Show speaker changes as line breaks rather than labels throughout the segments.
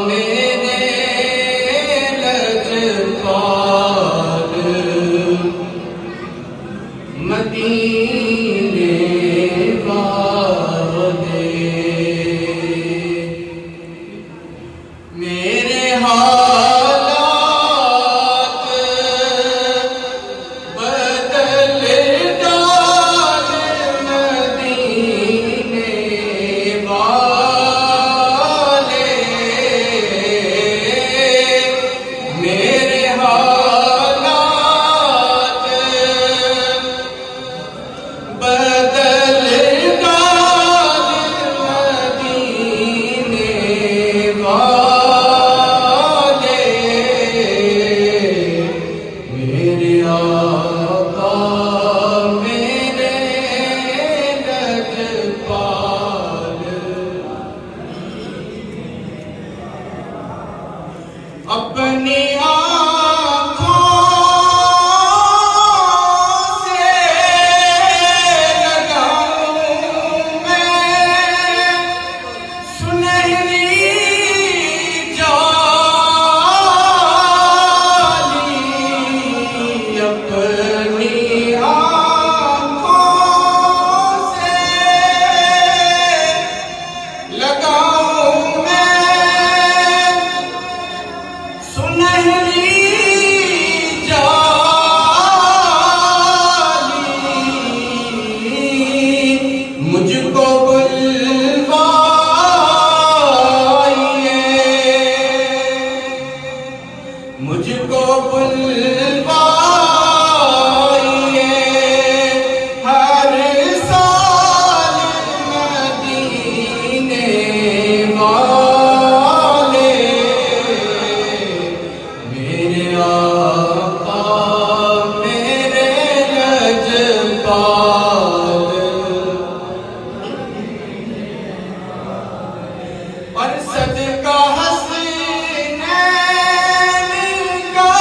मेरे लजपाल मदीने वाले मेरे हालात बदल डाल मदीने वाले मेरे हालात बदल डाल मदीने वाले मेरे आका मेरे लजपाल अपनी आँखों से लगाऊं मैं सुनहरी जाली अपनी आँखों से लगाऊं मैं सुनहरी जाली मुझको बुलवाइए मुझको बुलवाइए हर साल मदीने वाले मेरे आका मेरे लजपाल और सदका हसनैन का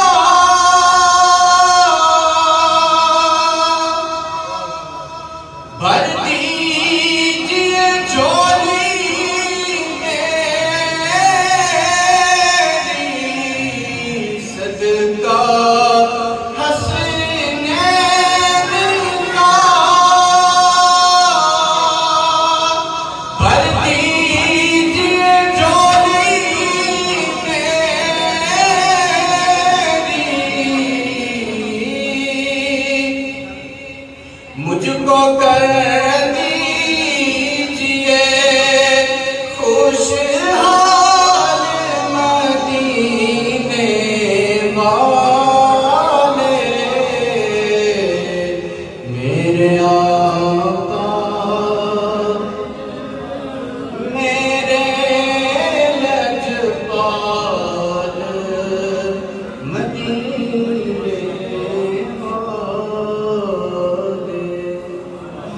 भर दीजिए झोली मेरी सदका हसनैन का भर दीजिए झोली मेरी मुझको कर दीजिए खुशहाल मदीने वाले